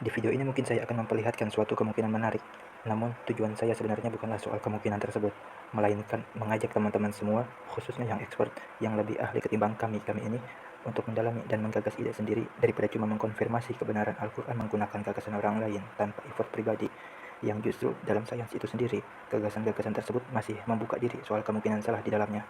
Di video ini mungkin saya akan memperlihatkan suatu kemungkinan menarik, namun tujuan saya sebenarnya bukanlah soal kemungkinan tersebut, melainkan mengajak teman-teman semua, khususnya yang expert, yang lebih ahli ketimbang kami ini, untuk mendalami dan menggagas ide sendiri daripada cuma mengkonfirmasi kebenaran Al-Quran menggunakan gagasan orang lain tanpa effort pribadi, yang justru dalam sains itu sendiri, gagasan-gagasan tersebut masih membuka diri soal kemungkinan salah di dalamnya.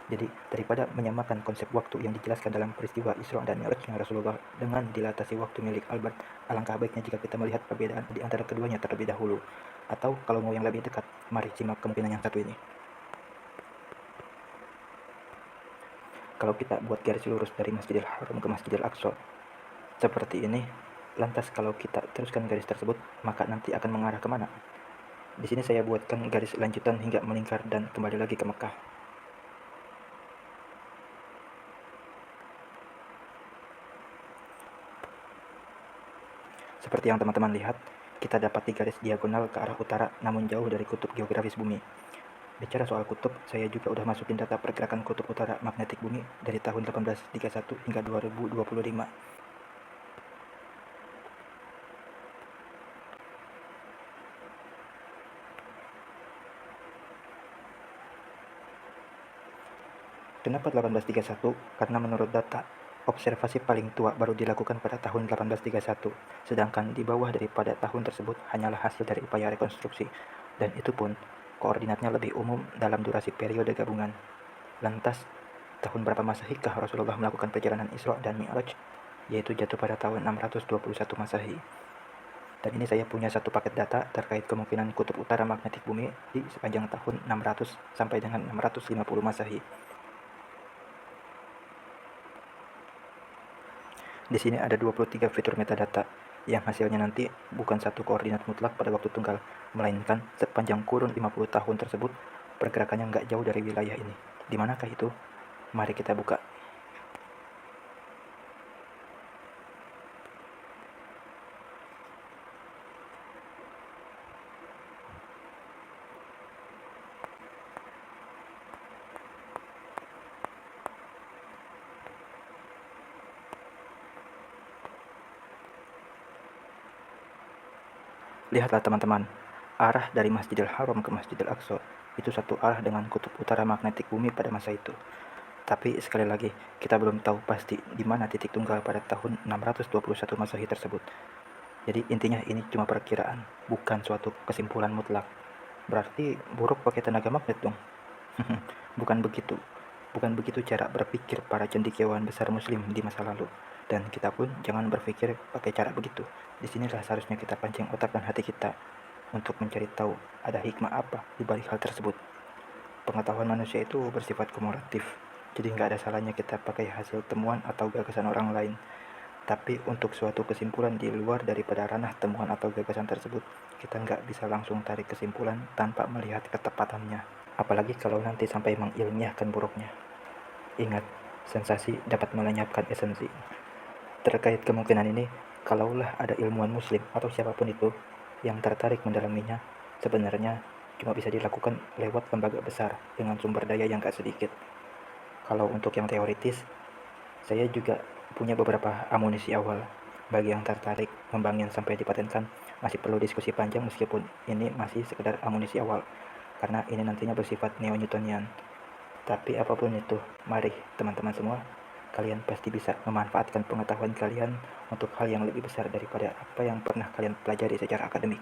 Jadi, daripada menyamakan konsep waktu yang dijelaskan dalam peristiwa Isra dan Mi'rajnya Rasulullah dengan dilatasi waktu milik Albert, alangkah baiknya jika kita melihat perbedaan di antara keduanya terlebih dahulu. Atau kalau mau yang lebih dekat, mari simak kemungkinan yang satu ini. Kalau kita buat garis lurus dari Masjidil Haram ke Masjidil Aqsa, seperti ini, lantas kalau kita teruskan garis tersebut, maka nanti akan mengarah kemana? Di sini saya buatkan garis lanjutan hingga melingkar dan kembali lagi ke Mekah. Seperti yang teman-teman lihat, kita dapat di garis diagonal ke arah utara namun jauh dari kutub geografis bumi. Bicara soal kutub, saya juga udah masukin data pergerakan kutub utara magnetik bumi dari tahun 1831 hingga 2025. Kenapa 1831? Karena menurut data, observasi paling tua baru dilakukan pada tahun 1831, sedangkan di bawah daripada tahun tersebut hanyalah hasil dari upaya rekonstruksi, dan itu pun koordinatnya lebih umum dalam durasi periode gabungan. Lantas, tahun berapa Masehikah Rasulullah melakukan perjalanan Isra dan Mi'raj? Yaitu jatuh pada tahun 621 Masehi. Dan ini saya punya satu paket data terkait kemungkinan kutub utara magnetik bumi di sepanjang tahun 600 sampai dengan 650 Masehi. Di sini ada 23 fitur metadata, yang hasilnya nanti bukan satu koordinat mutlak pada waktu tunggal, melainkan sepanjang kurun 50 tahun tersebut, pergerakannya nggak jauh dari wilayah ini. Di manakah itu? Mari kita buka. Lihatlah teman-teman, arah dari Masjidil Haram ke Masjidil Aqsa itu satu arah dengan kutub utara magnetik bumi pada masa itu. Tapi sekali lagi, kita belum tahu pasti di mana titik tunggal pada tahun 621 Masehi tersebut. Jadi intinya ini cuma perkiraan, bukan suatu kesimpulan mutlak. Berarti buruk pakai tenaga magnet dong. Bukan begitu. Bukan begitu cara berpikir para cendekiawan besar muslim di masa lalu. Dan kita pun jangan berpikir pakai cara begitu. Disinilah seharusnya kita pancing otak dan hati kita untuk mencari tahu ada hikmah apa di balik hal tersebut. Pengetahuan manusia itu bersifat kumulatif, jadi nggak ada salahnya kita pakai hasil temuan atau gagasan orang lain. Tapi untuk suatu kesimpulan di luar daripada ranah temuan atau gagasan tersebut, kita nggak bisa langsung tarik kesimpulan tanpa melihat ketepatannya. Apalagi kalau nanti sampai mengilmiahkan buruknya. Ingat, sensasi dapat melenyapkan esensi. Terkait kemungkinan ini, kalaulah ada ilmuwan muslim atau siapapun itu yang tertarik mendalaminya, sebenarnya cuma bisa dilakukan lewat lembaga besar dengan sumber daya yang gak sedikit. Kalau untuk yang teoritis, saya juga punya beberapa amunisi awal. Bagi yang tertarik ngembangin sampai dipatenkan, masih perlu diskusi panjang meskipun ini masih sekedar amunisi awal, karena ini nantinya bersifat neo-Newtonian. Tapi apapun itu, mari teman-teman semua, kalian pasti bisa memanfaatkan pengetahuan kalian untuk hal yang lebih besar daripada apa yang pernah kalian pelajari secara akademik.